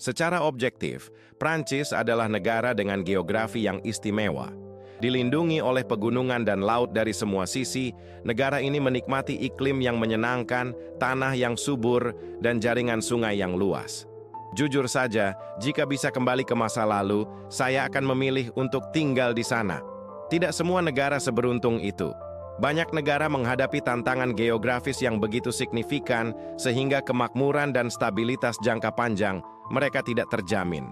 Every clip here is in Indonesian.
Secara objektif, Prancis adalah negara dengan geografi yang istimewa. Dilindungi oleh pegunungan dan laut dari semua sisi, negara ini menikmati iklim yang menyenangkan, tanah yang subur, dan jaringan sungai yang luas. Jujur saja, jika bisa kembali ke masa lalu, saya akan memilih untuk tinggal di sana. Tidak semua negara seberuntung itu. Banyak negara menghadapi tantangan geografis yang begitu signifikan, sehingga kemakmuran dan stabilitas jangka panjang mereka tidak terjamin.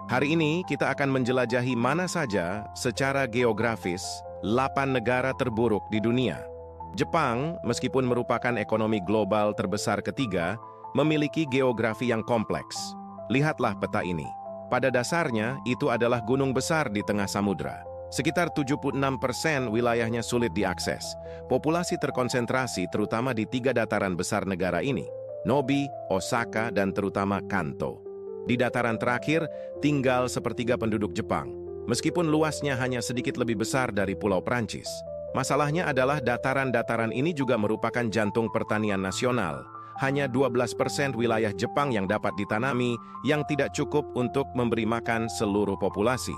Hari ini kita akan menjelajahi mana saja secara geografis 8 negara terburuk di dunia. Jepang, meskipun merupakan ekonomi global terbesar ketiga, memiliki geografi yang kompleks. Lihatlah peta ini. Pada dasarnya, itu adalah gunung besar di tengah samudra. Sekitar 76% wilayahnya sulit diakses. Populasi terkonsentrasi terutama di 3 dataran besar negara ini, Nobi, Osaka, dan terutama Kanto. Di dataran terakhir, tinggal sepertiga penduduk Jepang, meskipun luasnya hanya sedikit lebih besar dari Pulau Prancis. Masalahnya adalah dataran-dataran ini juga merupakan jantung pertanian nasional. Hanya 12% wilayah Jepang yang dapat ditanami, yang tidak cukup untuk memberi makan seluruh populasi.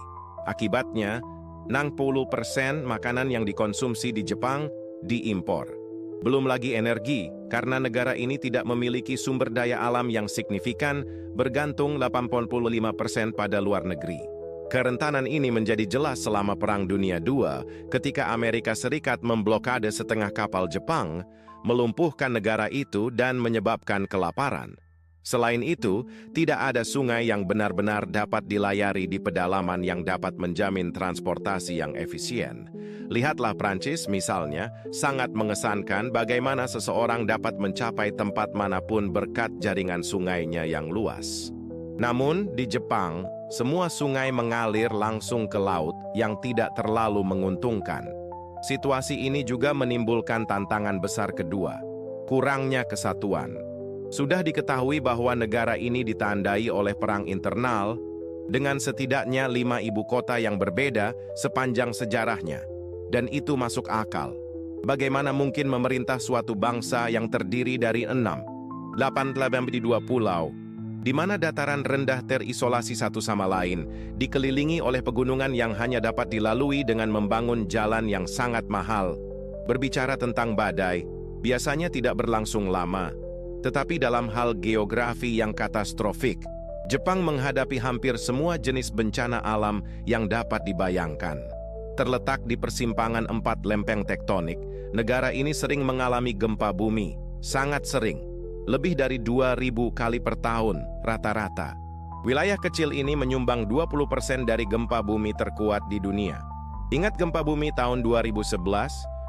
Akibatnya, 60% makanan yang dikonsumsi di Jepang diimpor. Belum lagi energi, karena negara ini tidak memiliki sumber daya alam yang signifikan, bergantung 85% pada luar negeri. Kerentanan ini menjadi jelas selama Perang Dunia II, ketika Amerika Serikat memblokade setengah kapal Jepang, melumpuhkan negara itu dan menyebabkan kelaparan. Selain itu, tidak ada sungai yang benar-benar dapat dilayari di pedalaman yang dapat menjamin transportasi yang efisien. Lihatlah Prancis misalnya, sangat mengesankan bagaimana seseorang dapat mencapai tempat manapun berkat jaringan sungainya yang luas. Namun, di Jepang, semua sungai mengalir langsung ke laut yang tidak terlalu menguntungkan. Situasi ini juga menimbulkan tantangan besar kedua, kurangnya kesatuan. Sudah diketahui bahwa negara ini ditandai oleh perang internal dengan setidaknya 5 ibu kota yang berbeda sepanjang sejarahnya. Dan itu masuk akal. Bagaimana mungkin memerintah suatu bangsa yang terdiri dari 82 pulau, di mana dataran rendah terisolasi satu sama lain, dikelilingi oleh pegunungan yang hanya dapat dilalui dengan membangun jalan yang sangat mahal. Berbicara tentang badai, biasanya tidak berlangsung lama. Tetapi dalam hal geografi yang katastrofik, Jepang menghadapi hampir semua jenis bencana alam yang dapat dibayangkan. Terletak di persimpangan 4 lempeng tektonik, negara ini sering mengalami gempa bumi, sangat sering, lebih dari 2.000 kali per tahun rata-rata. Wilayah kecil ini menyumbang 20% dari gempa bumi terkuat di dunia. Ingat gempa bumi tahun 2011,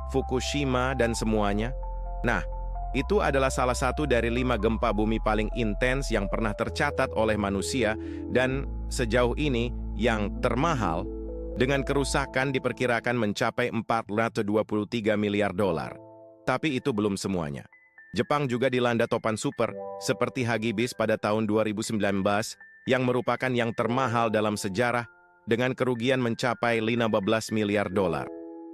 Fukushima dan semuanya? Nah, itu adalah salah satu dari 5 gempa bumi paling intens yang pernah tercatat oleh manusia dan sejauh ini yang termahal, dengan kerusakan diperkirakan mencapai 423 miliar dolar. Tapi itu belum semuanya. Jepang juga dilanda topan super seperti Hagibis pada tahun 2019 yang merupakan yang termahal dalam sejarah dengan kerugian mencapai 15 miliar dolar.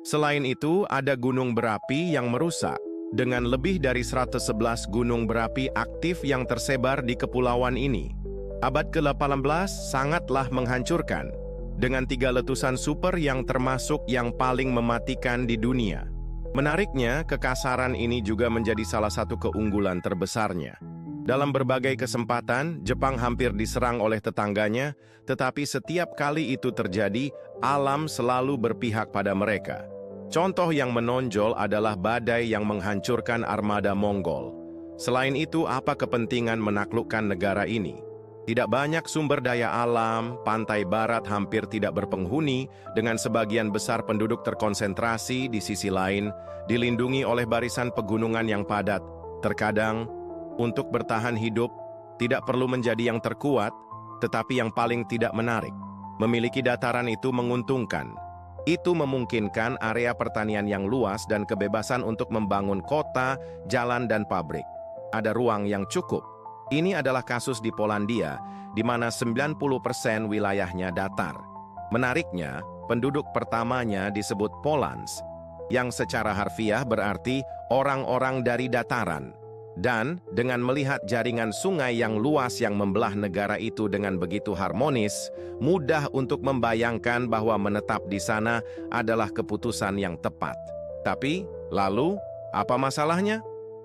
Selain itu, ada gunung berapi yang merusak, dengan lebih dari 111 gunung berapi aktif yang tersebar di kepulauan ini. Abad ke-18 sangatlah menghancurkan, dengan 3 letusan super yang termasuk yang paling mematikan di dunia. Menariknya, kekasaran ini juga menjadi salah satu keunggulan terbesarnya. Dalam berbagai kesempatan, Jepang hampir diserang oleh tetangganya, tetapi setiap kali itu terjadi, alam selalu berpihak pada mereka. Contoh yang menonjol adalah badai yang menghancurkan armada Mongol. Selain itu, apa kepentingan menaklukkan negara ini? Tidak banyak sumber daya alam, pantai barat hampir tidak berpenghuni, dengan sebagian besar penduduk terkonsentrasi di sisi lain, dilindungi oleh barisan pegunungan yang padat. Terkadang, untuk bertahan hidup, tidak perlu menjadi yang terkuat, tetapi yang paling tidak menarik. Memiliki dataran itu menguntungkan. Itu memungkinkan area pertanian yang luas dan kebebasan untuk membangun kota, jalan, dan pabrik. Ada ruang yang cukup. Ini adalah kasus di Polandia, di mana 90% wilayahnya datar. Menariknya, penduduk pertamanya disebut Polans, yang secara harfiah berarti orang-orang dari dataran. Dan dengan melihat jaringan sungai yang luas yang membelah negara itu dengan begitu harmonis, mudah untuk membayangkan bahwa menetap di sana adalah keputusan yang tepat. Tapi, lalu, apa masalahnya?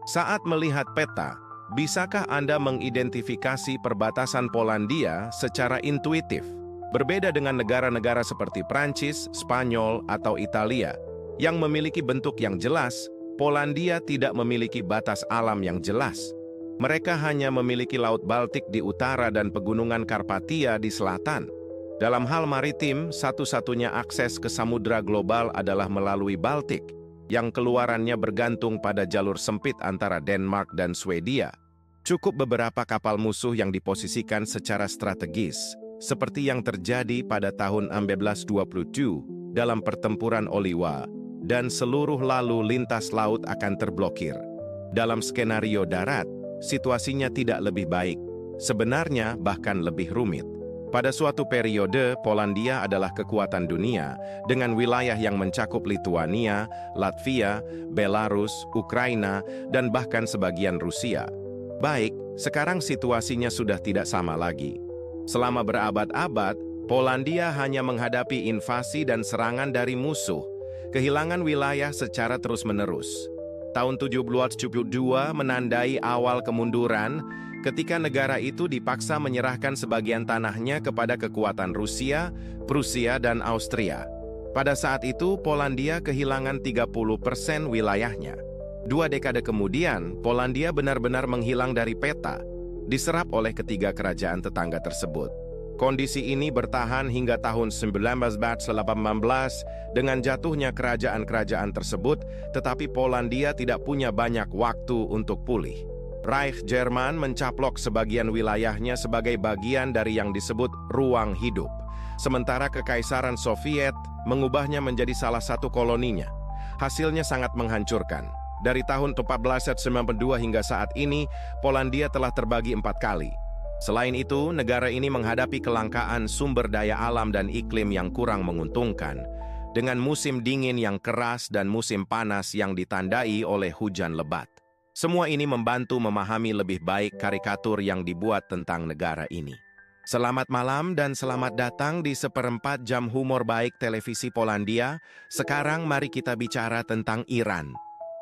Saat melihat peta, bisakah Anda mengidentifikasi perbatasan Polandia secara intuitif? Berbeda dengan negara-negara seperti Prancis, Spanyol, atau Italia, yang memiliki bentuk yang jelas, Polandia tidak memiliki batas alam yang jelas. Mereka hanya memiliki Laut Baltik di utara dan Pegunungan Karpatia di selatan. Dalam hal maritim, satu-satunya akses ke samudra global adalah melalui Baltik, yang keluarannya bergantung pada jalur sempit antara Denmark dan Swedia. Cukup beberapa kapal musuh yang diposisikan secara strategis, seperti yang terjadi pada tahun 1927 dalam pertempuran Oliwa, dan seluruh lalu lintas laut akan terblokir. Dalam skenario darat, situasinya tidak lebih baik. Sebenarnya bahkan lebih rumit. Pada suatu periode, Polandia adalah kekuatan dunia dengan wilayah yang mencakup Lituania, Latvia, Belarus, Ukraina, dan bahkan sebagian Rusia. Baik, sekarang situasinya sudah tidak sama lagi. Selama berabad-abad, Polandia hanya menghadapi invasi dan serangan dari musuh, kehilangan wilayah secara terus-menerus. Tahun 1772 menandai awal kemunduran ketika negara itu dipaksa menyerahkan sebagian tanahnya kepada kekuatan Rusia, Prusia, dan Austria. Pada saat itu, Polandia kehilangan 30% wilayahnya. 2 dekade kemudian, Polandia benar-benar menghilang dari peta, diserap oleh ketiga kerajaan tetangga tersebut. Kondisi ini bertahan hingga tahun 1918 dengan jatuhnya kerajaan-kerajaan tersebut, tetapi Polandia tidak punya banyak waktu untuk pulih. Reich Jerman mencaplok sebagian wilayahnya sebagai bagian dari yang disebut ruang hidup, sementara Kekaisaran Soviet mengubahnya menjadi salah satu koloninya. Hasilnya sangat menghancurkan. Dari tahun 1492 hingga saat ini, Polandia telah terbagi 4 kali. Selain itu, negara ini menghadapi kelangkaan sumber daya alam dan iklim yang kurang menguntungkan, dengan musim dingin yang keras dan musim panas yang ditandai oleh hujan lebat. Semua ini membantu memahami lebih baik karikatur yang dibuat tentang negara ini. Selamat malam dan selamat datang di seperempat jam humor baik televisi Polandia. Sekarang mari kita bicara tentang Iran.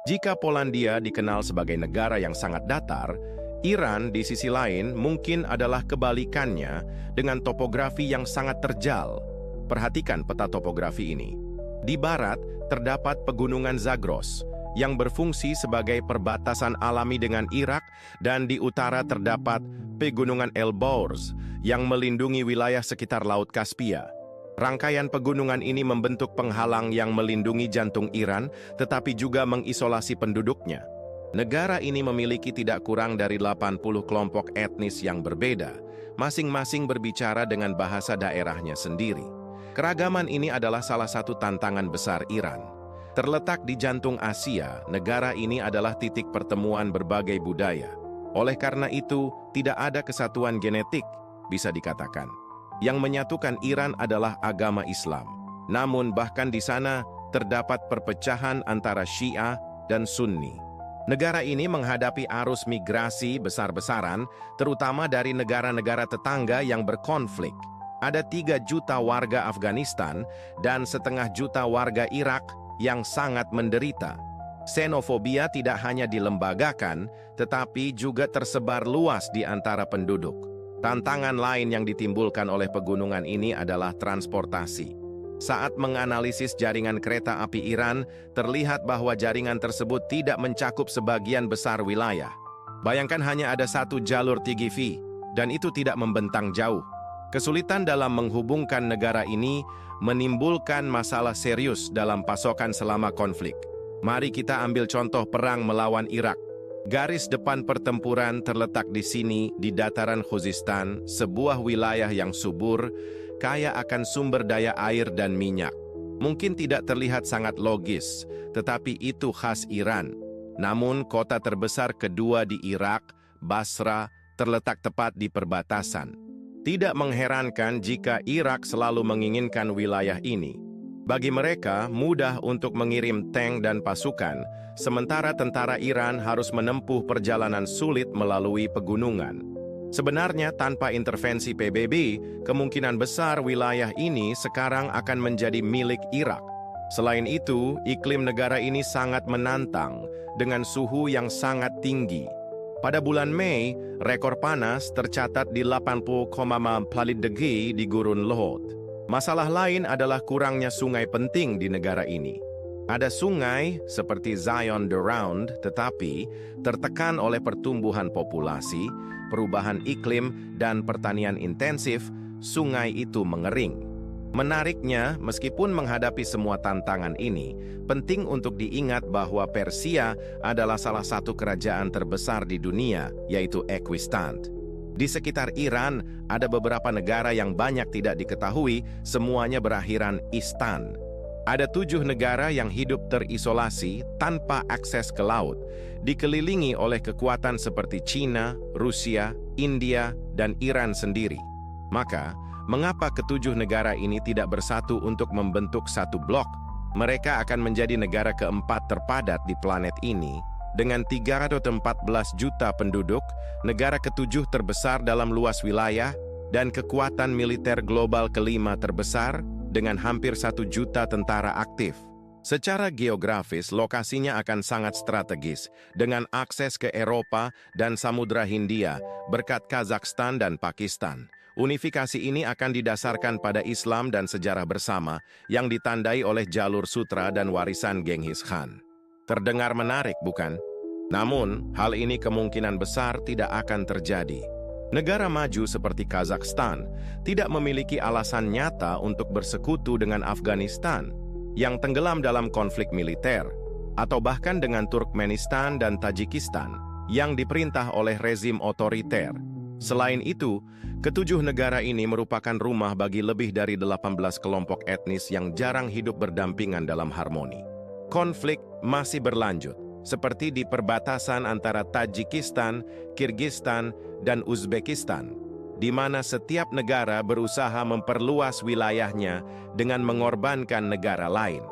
Jika Polandia dikenal sebagai negara yang sangat datar, Iran di sisi lain mungkin adalah kebalikannya dengan topografi yang sangat terjal. Perhatikan peta topografi ini. Di barat terdapat pegunungan Zagros yang berfungsi sebagai perbatasan alami dengan Irak, dan di utara terdapat pegunungan Elborz yang melindungi wilayah sekitar Laut Kaspia. Rangkaian pegunungan ini membentuk penghalang yang melindungi jantung Iran, tetapi juga mengisolasi penduduknya. Negara ini memiliki tidak kurang dari 80 kelompok etnis yang berbeda, masing-masing berbicara dengan bahasa daerahnya sendiri. Keragaman ini adalah salah satu tantangan besar Iran. Terletak di jantung Asia, negara ini adalah titik pertemuan berbagai budaya. Oleh karena itu, tidak ada kesatuan genetik, bisa dikatakan. Yang menyatukan Iran adalah agama Islam. Namun bahkan di sana terdapat perpecahan antara Syiah dan Sunni. Negara ini menghadapi arus migrasi besar-besaran, terutama dari negara-negara tetangga yang berkonflik. Ada 3 juta warga Afghanistan dan 1,5 juta warga Irak yang sangat menderita. Xenofobia tidak hanya dilembagakan, tetapi juga tersebar luas di antara penduduk. Tantangan lain yang ditimbulkan oleh pegunungan ini adalah transportasi. Saat menganalisis jaringan kereta api Iran, terlihat bahwa jaringan tersebut tidak mencakup sebagian besar wilayah. Bayangkan hanya ada 1 jalur TGV, dan itu tidak membentang jauh. Kesulitan dalam menghubungkan negara ini menimbulkan masalah serius dalam pasokan selama konflik. Mari kita ambil contoh perang melawan Irak. Garis depan pertempuran terletak di sini, di dataran Khuzistan, sebuah wilayah yang subur, kaya akan sumber daya air dan minyak. Mungkin tidak terlihat sangat logis, tetapi itu khas Iran. Namun kota terbesar kedua di Irak, Basra, terletak tepat di perbatasan. Tidak mengherankan jika Irak selalu menginginkan wilayah ini. Bagi mereka, mudah untuk mengirim tank dan pasukan, sementara tentara Iran harus menempuh perjalanan sulit melalui pegunungan. Sebenarnya, tanpa intervensi PBB, kemungkinan besar wilayah ini sekarang akan menjadi milik Irak. Selain itu, iklim negara ini sangat menantang, dengan suhu yang sangat tinggi. Pada bulan Mei, rekor panas tercatat di 80,4 derajat di Gurun Lohot. Masalah lain adalah kurangnya sungai penting di negara ini. Ada sungai seperti Zion the Round, tetapi tertekan oleh pertumbuhan populasi, perubahan iklim, dan pertanian intensif, sungai itu mengering. Menariknya, meskipun menghadapi semua tantangan ini, penting untuk diingat bahwa Persia adalah salah satu kerajaan terbesar di dunia, yaitu ekwistant. Di sekitar Iran, ada beberapa negara yang banyak tidak diketahui, semuanya berakhiran istan. Ada 7 negara yang hidup terisolasi tanpa akses ke laut, dikelilingi oleh kekuatan seperti China, Rusia, India, dan Iran sendiri. Maka, mengapa ke-7 negara ini tidak bersatu untuk membentuk satu blok? Mereka akan menjadi negara keempat terpadat di planet ini. Dengan 314 juta penduduk, negara ke-7 terbesar dalam luas wilayah, dan kekuatan militer global kelima terbesar dengan hampir 1 juta tentara aktif. Secara geografis, lokasinya akan sangat strategis, dengan akses ke Eropa dan Samudra Hindia berkat Kazakhstan dan Pakistan. Unifikasi ini akan didasarkan pada Islam dan sejarah bersama yang ditandai oleh jalur sutra dan warisan Genghis Khan. Terdengar menarik, bukan? Namun, hal ini kemungkinan besar tidak akan terjadi. Negara maju seperti Kazakhstan tidak memiliki alasan nyata untuk bersekutu dengan Afghanistan yang tenggelam dalam konflik militer, atau bahkan dengan Turkmenistan dan Tajikistan yang diperintah oleh rezim otoriter. Selain itu, ke-7 negara ini merupakan rumah bagi lebih dari 18 kelompok etnis yang jarang hidup berdampingan dalam harmoni. Konflik masih berlanjut, seperti di perbatasan antara Tajikistan, Kirgistan, dan Uzbekistan, di mana setiap negara berusaha memperluas wilayahnya dengan mengorbankan negara lain.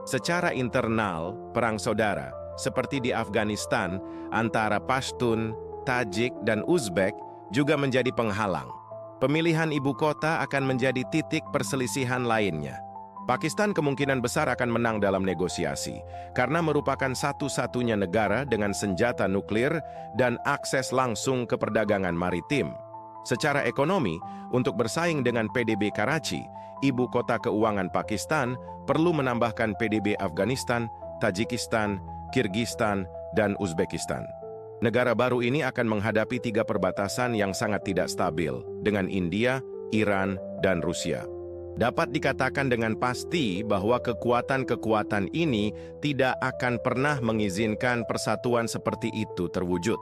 Secara internal, perang saudara, seperti di Afghanistan, antara Pashtun, Tajik, dan Uzbek juga menjadi penghalang. Pemilihan ibu kota akan menjadi titik perselisihan lainnya. Pakistan kemungkinan besar akan menang dalam negosiasi, karena merupakan satu-satunya negara dengan senjata nuklir dan akses langsung ke perdagangan maritim. Secara ekonomi, untuk bersaing dengan PDB Karachi, ibu kota keuangan Pakistan perlu menambahkan PDB Afghanistan, Tajikistan, Kirgistan, dan Uzbekistan. Negara baru ini akan menghadapi 3 perbatasan yang sangat tidak stabil, dengan India, Iran, dan Rusia. Dapat dikatakan dengan pasti bahwa kekuatan-kekuatan ini tidak akan pernah mengizinkan persatuan seperti itu terwujud.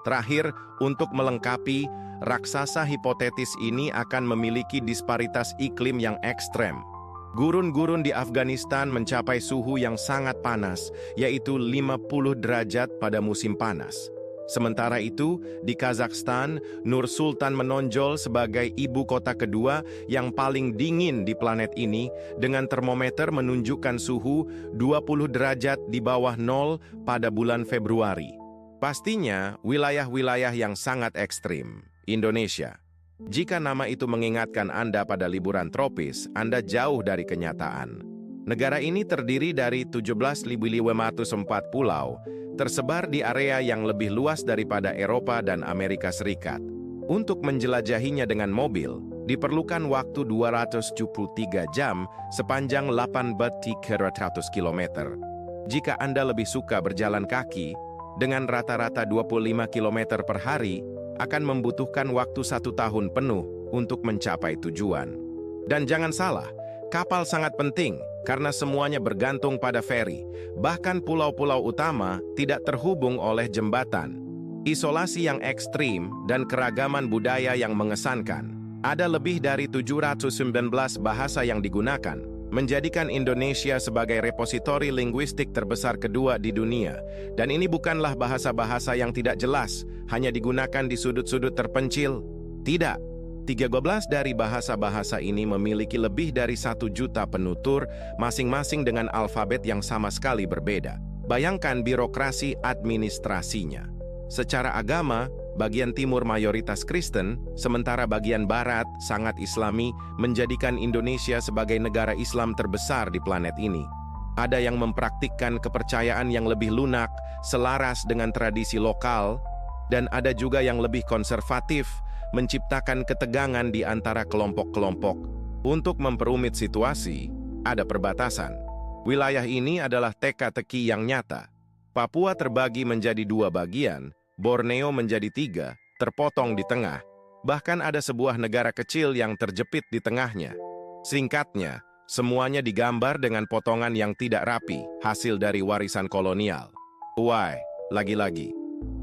Terakhir, untuk melengkapi, raksasa hipotetis ini akan memiliki disparitas iklim yang ekstrem. Gurun-gurun di Afghanistan mencapai suhu yang sangat panas, yaitu 50 derajat pada musim panas. Sementara itu, di Kazakhstan, Nur Sultan menonjol sebagai ibu kota kedua yang paling dingin di planet ini dengan termometer menunjukkan suhu 20 derajat di bawah nol pada bulan Februari. Pastinya, wilayah-wilayah yang sangat ekstrim. Indonesia. Jika nama itu mengingatkan Anda pada liburan tropis, Anda jauh dari kenyataan. Negara ini terdiri dari 17.504 pulau, tersebar di area yang lebih luas daripada Eropa dan Amerika Serikat. Untuk menjelajahinya dengan mobil, diperlukan waktu 273 jam sepanjang 800 km. Jika Anda lebih suka berjalan kaki, dengan rata-rata 25 km per hari, akan membutuhkan waktu 1 tahun penuh untuk mencapai tujuan. Dan jangan salah, kapal sangat penting karena semuanya bergantung pada feri. Bahkan pulau-pulau utama tidak terhubung oleh jembatan. Isolasi yang ekstrim dan keragaman budaya yang mengesankan. Ada lebih dari 719 bahasa yang digunakan, menjadikan Indonesia sebagai repositori linguistik terbesar kedua di dunia. Dan ini bukanlah bahasa-bahasa yang tidak jelas, hanya digunakan di sudut-sudut terpencil. Tidak. 13 dari bahasa-bahasa ini memiliki lebih dari 1 juta penutur, masing-masing dengan alfabet yang sama sekali berbeda. Bayangkan birokrasi administrasinya. Secara agama, bagian timur mayoritas Kristen, sementara bagian barat sangat Islami, menjadikan Indonesia sebagai negara Islam terbesar di planet ini. Ada yang mempraktikkan kepercayaan yang lebih lunak, selaras dengan tradisi lokal, dan ada juga yang lebih konservatif, menciptakan ketegangan di antara kelompok-kelompok. Untuk memperumit situasi, ada perbatasan. Wilayah ini adalah teka-teki yang nyata. Papua terbagi menjadi 2 bagian, Borneo menjadi 3, terpotong di tengah. Bahkan ada sebuah negara kecil yang terjepit di tengahnya. Singkatnya, semuanya digambar dengan potongan yang tidak rapi, hasil dari warisan kolonial. Why? Lagi-lagi,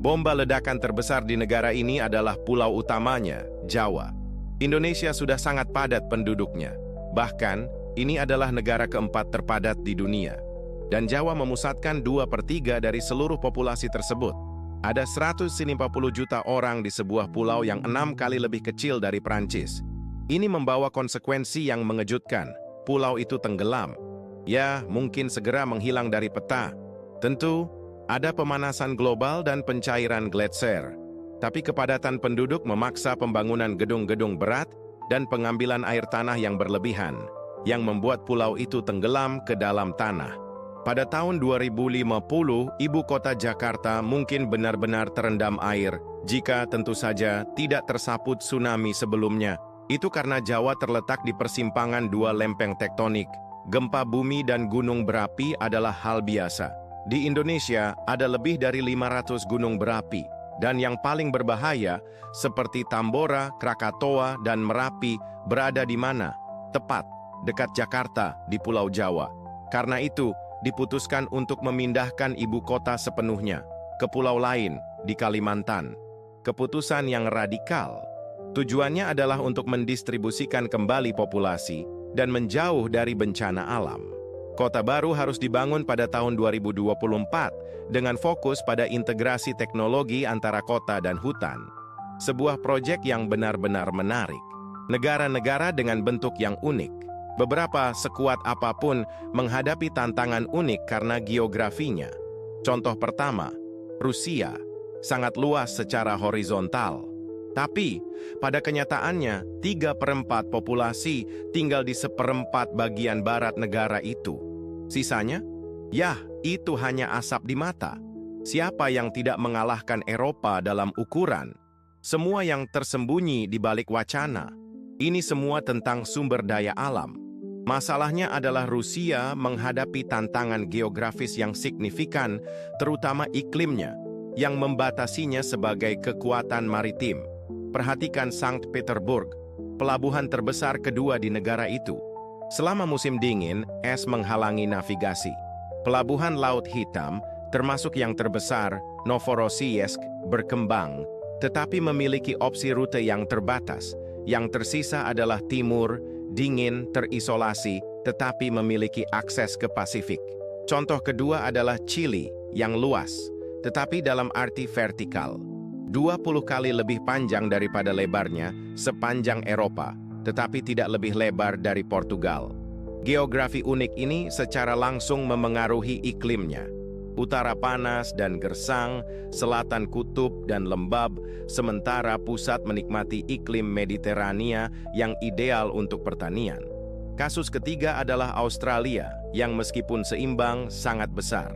bomba ledakan terbesar di negara ini adalah pulau utamanya, Jawa. Indonesia sudah sangat padat penduduknya. Bahkan, ini adalah negara keempat terpadat di dunia. Dan Jawa memusatkan 2/3 dari seluruh populasi tersebut. Ada 150 juta orang di sebuah pulau yang 6 kali lebih kecil dari Prancis. Ini membawa konsekuensi yang mengejutkan. Pulau itu tenggelam. Ya, mungkin segera menghilang dari peta. Tentu, ada pemanasan global dan pencairan gletser. Tapi kepadatan penduduk memaksa pembangunan gedung-gedung berat dan pengambilan air tanah yang berlebihan, yang membuat pulau itu tenggelam ke dalam tanah. Pada tahun 2050, ibu kota Jakarta mungkin benar-benar terendam air, jika tentu saja tidak tersapu tsunami sebelumnya. Itu karena Jawa terletak di persimpangan 2 lempeng tektonik. Gempa bumi dan gunung berapi adalah hal biasa. Di Indonesia, ada lebih dari 500 gunung berapi. Dan yang paling berbahaya, seperti Tambora, Krakatoa, dan Merapi, berada di mana? Tepat, dekat Jakarta, di Pulau Jawa. Karena itu, diputuskan untuk memindahkan ibu kota sepenuhnya ke pulau lain di Kalimantan. Keputusan yang radikal. Tujuannya adalah untuk mendistribusikan kembali populasi dan menjauh dari bencana alam. Kota baru harus dibangun pada tahun 2024 dengan fokus pada integrasi teknologi antara kota dan hutan. Sebuah proyek yang benar-benar menarik. Negara-negara dengan bentuk yang unik. Beberapa sekuat apapun menghadapi tantangan unik karena geografinya. Contoh pertama, Rusia, sangat luas secara horizontal. Tapi, pada kenyataannya, 3/4 populasi tinggal di 1/4 bagian barat negara itu. Sisanya? Yah, itu hanya asap di mata. Siapa yang tidak mengalahkan Eropa dalam ukuran? Semua yang tersembunyi di balik wacana. Ini semua tentang sumber daya alam. Masalahnya adalah Rusia menghadapi tantangan geografis yang signifikan, terutama iklimnya, yang membatasinya sebagai kekuatan maritim. Perhatikan Sankt Petersburg, pelabuhan terbesar kedua di negara itu. Selama musim dingin, es menghalangi navigasi. Pelabuhan Laut Hitam, termasuk yang terbesar, Novorossiysk, berkembang, tetapi memiliki opsi rute yang terbatas. Yang tersisa adalah timur, dingin, terisolasi, tetapi memiliki akses ke Pasifik. Contoh kedua adalah Chili, yang luas, tetapi dalam arti vertikal. 20 kali lebih panjang daripada lebarnya, sepanjang Eropa, tetapi tidak lebih lebar dari Portugal. Geografi unik ini secara langsung memengaruhi iklimnya. Utara panas dan gersang, selatan kutub dan lembab, sementara pusat menikmati iklim Mediterania yang ideal untuk pertanian. Kasus ketiga adalah Australia, yang meskipun seimbang, sangat besar.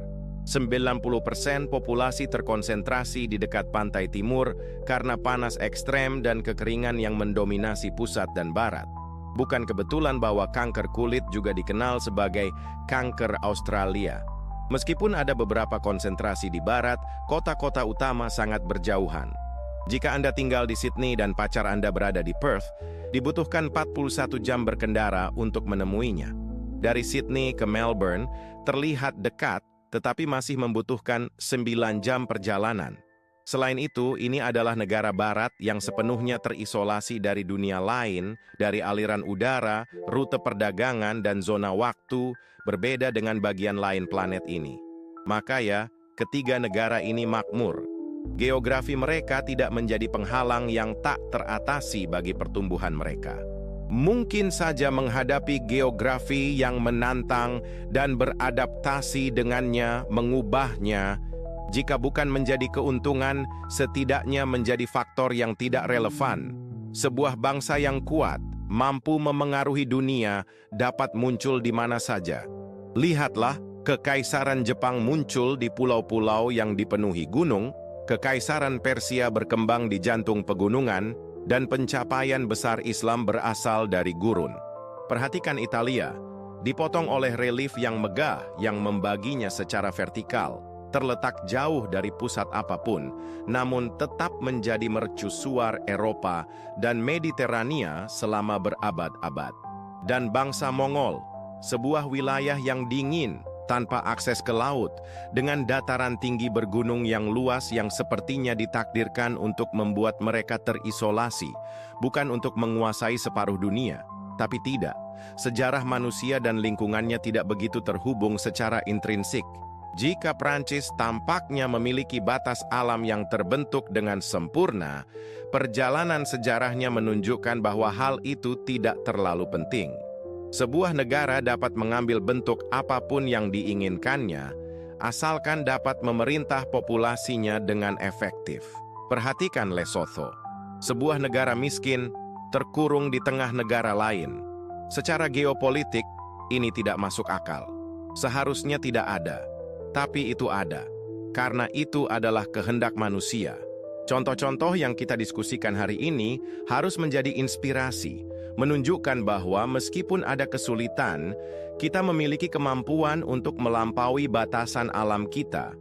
90% populasi terkonsentrasi di dekat pantai timur karena panas ekstrem dan kekeringan yang mendominasi pusat dan barat. Bukan kebetulan bahwa kanker kulit juga dikenal sebagai kanker Australia. Meskipun ada beberapa konsentrasi di barat, kota-kota utama sangat berjauhan. Jika Anda tinggal di Sydney dan pacar Anda berada di Perth, dibutuhkan 41 jam berkendara untuk menemuinya. Dari Sydney ke Melbourne, terlihat dekat, tetapi masih membutuhkan 9 jam perjalanan. Selain itu, ini adalah negara barat yang sepenuhnya terisolasi dari dunia lain, dari aliran udara, rute perdagangan, dan zona waktu, berbeda dengan bagian lain planet ini. Maka ya, ketiga negara ini makmur. Geografi mereka tidak menjadi penghalang yang tak teratasi bagi pertumbuhan mereka. Mungkin saja menghadapi geografi yang menantang dan beradaptasi dengannya, mengubahnya, jika bukan menjadi keuntungan, setidaknya menjadi faktor yang tidak relevan. Sebuah bangsa yang kuat, mampu memengaruhi dunia, dapat muncul di mana saja. Lihatlah, Kekaisaran Jepang muncul di pulau-pulau yang dipenuhi gunung, Kekaisaran Persia berkembang di jantung pegunungan, dan pencapaian besar Islam berasal dari gurun. Perhatikan Italia, dipotong oleh relief yang megah yang membaginya secara vertikal, terletak jauh dari pusat apapun, namun tetap menjadi mercusuar Eropa dan Mediterania selama berabad-abad. Dan bangsa Mongol, sebuah wilayah yang dingin, tanpa akses ke laut, dengan dataran tinggi bergunung yang luas yang sepertinya ditakdirkan untuk membuat mereka terisolasi, bukan untuk menguasai separuh dunia. Tapi tidak, sejarah manusia dan lingkungannya tidak begitu terhubung secara intrinsik. Jika Prancis tampaknya memiliki batas alam yang terbentuk dengan sempurna, perjalanan sejarahnya menunjukkan bahwa hal itu tidak terlalu penting. Sebuah negara dapat mengambil bentuk apapun yang diinginkannya, asalkan dapat memerintah populasinya dengan efektif. Perhatikan Lesotho, sebuah negara miskin, terkurung di tengah negara lain. Secara geopolitik, ini tidak masuk akal. Seharusnya tidak ada, tapi itu ada. Karena itu adalah kehendak manusia. Contoh-contoh yang kita diskusikan hari ini harus menjadi inspirasi, menunjukkan bahwa meskipun ada kesulitan, kita memiliki kemampuan untuk melampaui batasan alam kita